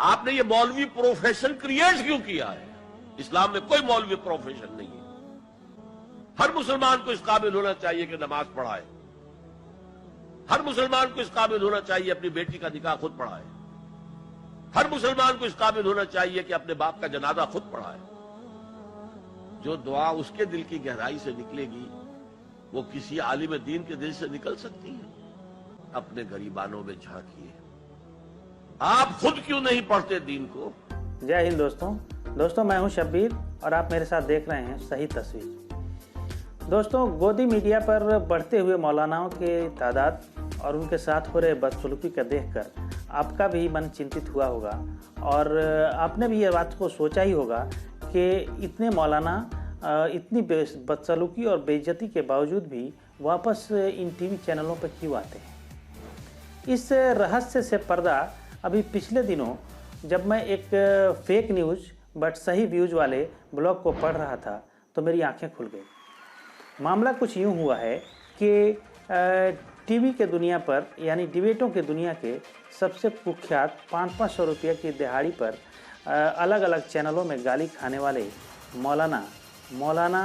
आपने ये मौलवी प्रोफेशन क्रिएट क्यों किया है? इस्लाम में कोई मौलवी प्रोफेशन नहीं है। हर मुसलमान को इस काबिल होना चाहिए कि नमाज पढ़ाए। हर मुसलमान को इस काबिल होना चाहिए अपनी बेटी का निकाह खुद पढ़ाए। हर मुसलमान को इस काबिल होना चाहिए कि अपने बाप का जनाजा खुद पढ़ाए। जो दुआ उसके दिल की गहराई से निकलेगी वो किसी आलिम दीन के दिल से निकल सकती है? अपने गरीबानों में झांकिए। आप खुद क्यों नहीं पढ़ते दीन को? जय हिंद दोस्तों मैं हूं शब्बीर और आप मेरे साथ देख रहे हैं सही तस्वीर। दोस्तों, गोदी मीडिया पर बढ़ते हुए मौलानाओं के तादाद और उनके साथ हो रहे बदसलूकी का देखकर आपका भी मन चिंतित हुआ होगा और आपने भी ये बात को सोचा ही होगा कि इतने मौलाना इतनी बदसलूकी और बेइज्जती के बावजूद भी वापस इन टीवी चैनलों पर क्यों आते हैं। इस रहस्य से पर्दा अभी पिछले दिनों जब मैं एक फेक न्यूज़ बट सही व्यूज़ वाले ब्लॉग को पढ़ रहा था तो मेरी आंखें खुल गई। मामला कुछ यूँ हुआ है कि टीवी के दुनिया पर यानी डिबेटों के दुनिया के सबसे कुख्यात 500-500 रुपये की दिहाड़ी पर अलग अलग चैनलों में गाली खाने वाले मौलाना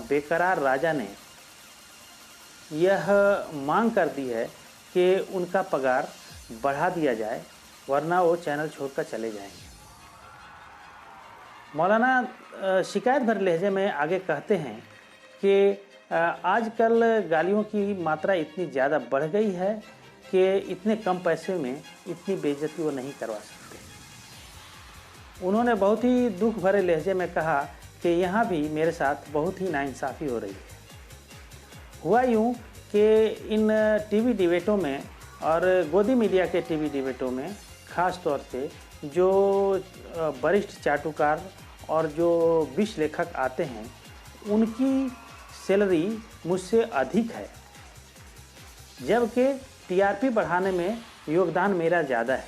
बेकरार राजा ने यह मांग कर दी है कि उनका पगार बढ़ा दिया जाए वरना वो चैनल छोड़कर चले जाएंगे। मौलाना शिकायत भरे लहजे में आगे कहते हैं कि आजकल गालियों की मात्रा इतनी ज़्यादा बढ़ गई है कि इतने कम पैसे में इतनी बेइज्जती वो नहीं करवा सकते। उन्होंने बहुत ही दुख भरे लहजे में कहा कि यहाँ भी मेरे साथ बहुत ही नाइंसाफ़ी हो रही है। हुआ यूँ कि इन टीवी डिबेटों में और गोदी मीडिया के टीवी डिबेटों में ख़ास तौर से जो वरिष्ठ चाटुकार और जो विश्लेषक आते हैं उनकी सैलरी मुझसे अधिक है, जबकि टीआरपी बढ़ाने में योगदान मेरा ज़्यादा है।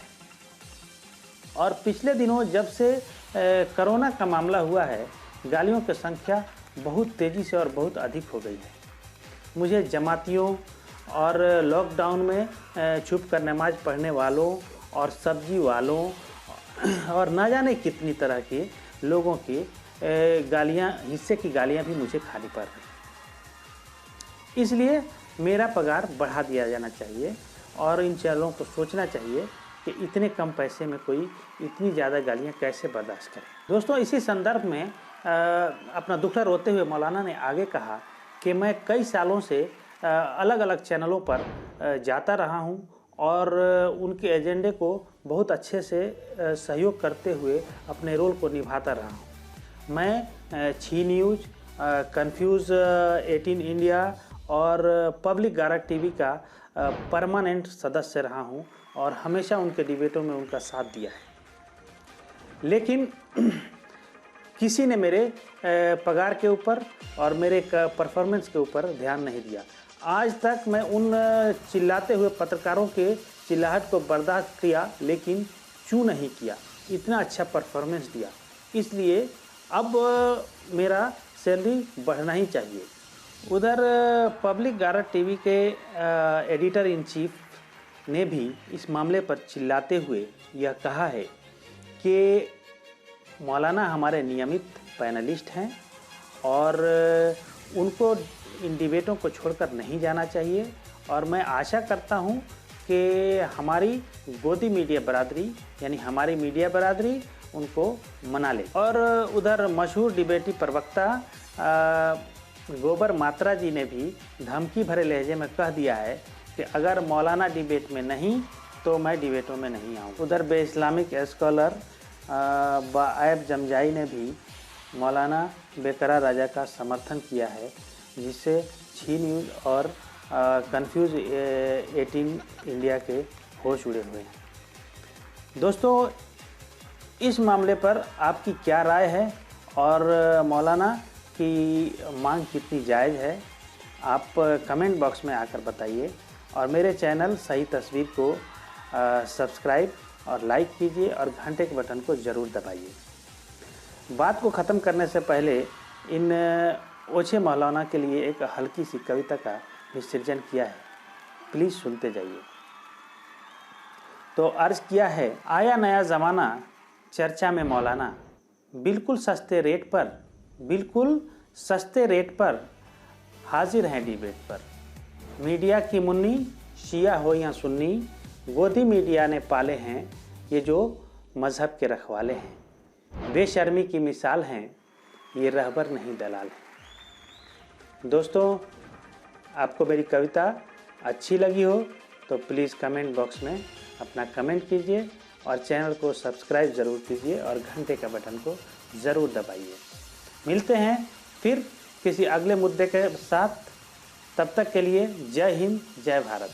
और पिछले दिनों जब से कोरोना का मामला हुआ है गालियों की संख्या बहुत तेज़ी से और बहुत अधिक हो गई है। मुझे जमातियों और लॉकडाउन में छुप कर नमाज पढ़ने वालों और सब्जी वालों और ना जाने कितनी तरह के लोगों की हिस्से की गालियाँ भी मुझे खानी पड़ रही। इसलिए मेरा पगार बढ़ा दिया जाना चाहिए और इन चैनलों को सोचना चाहिए कि इतने कम पैसे में कोई इतनी ज़्यादा गालियाँ कैसे बर्दाश्त करे। दोस्तों, इसी संदर्भ में अपना दुखड़ा रोते हुए मौलाना ने आगे कहा कि मैं कई सालों से अलग अलग चैनलों पर जाता रहा हूं और उनके एजेंडे को बहुत अच्छे से सहयोग करते हुए अपने रोल को निभाता रहा हूं। मैं छी न्यूज़, कन्फ्यूज़ 18 इंडिया और पब्लिक गारा टीवी का परमानेंट सदस्य रहा हूं और हमेशा उनके डिबेटों में उनका साथ दिया है। लेकिन किसी ने मेरे पगार के ऊपर और मेरे परफॉर्मेंस के ऊपर ध्यान नहीं दिया। आज तक मैं उन चिल्लाते हुए पत्रकारों के चिल्लाहट को बर्दाश्त किया लेकिन चू नहीं किया, इतना अच्छा परफॉर्मेंस दिया। इसलिए अब मेरा सैलरी बढ़ना ही चाहिए। उधर पब्लिक गारा टीवी के एडिटर इन चीफ ने भी इस मामले पर चिल्लाते हुए यह कहा है कि मौलाना हमारे नियमित पैनलिस्ट हैं और उनको इन डिबेटों को छोड़कर नहीं जाना चाहिए और मैं आशा करता हूं कि हमारी गोदी मीडिया बरादरी यानी हमारी मीडिया बरादरी उनको मना ले। और उधर मशहूर डिबेटी प्रवक्ता गोबर मात्रा जी ने भी धमकी भरे लहजे में कह दिया है कि अगर मौलाना डिबेट में नहीं तो मैं डिबेटों में नहीं आऊँ। उधर बे इस्लामिक स्कॉलर बाएब जमजाई ने भी मौलाना बेकरार राजा का समर्थन किया है, जिससे छी न्यूज़ और कन्फ्यूज़ 18 इंडिया के होश उड़े हुए हैं। दोस्तों, इस मामले पर आपकी क्या राय है और मौलाना की मांग कितनी जायज़ है, आप कमेंट बॉक्स में आकर बताइए और मेरे चैनल सही तस्वीर को सब्सक्राइब और लाइक कीजिए और घंटे के बटन को ज़रूर दबाइए। बात को ख़त्म करने से पहले इन ओछे मौलाना के लिए एक हल्की सी कविता का भी सृजन किया है, प्लीज़ सुनते जाइए। तो अर्ज किया है, आया नया ज़माना चर्चा में मौलाना, बिल्कुल सस्ते रेट पर हाजिर हैं डिबेट पर। मीडिया की मुन्नी, शिया हो या सुन्नी, गोदी मीडिया ने पाले हैं ये जो मज़हब के रखवाले हैं। बेशर्मी की मिसाल हैं ये रहबर नहीं दलाल हैं। दोस्तों, आपको मेरी कविता अच्छी लगी हो तो प्लीज़ कमेंट बॉक्स में अपना कमेंट कीजिए और चैनल को सब्सक्राइब ज़रूर कीजिए और घंटे का बटन को ज़रूर दबाइए। मिलते हैं फिर किसी अगले मुद्दे के साथ। तब तक के लिए जय हिंद, जय भारत।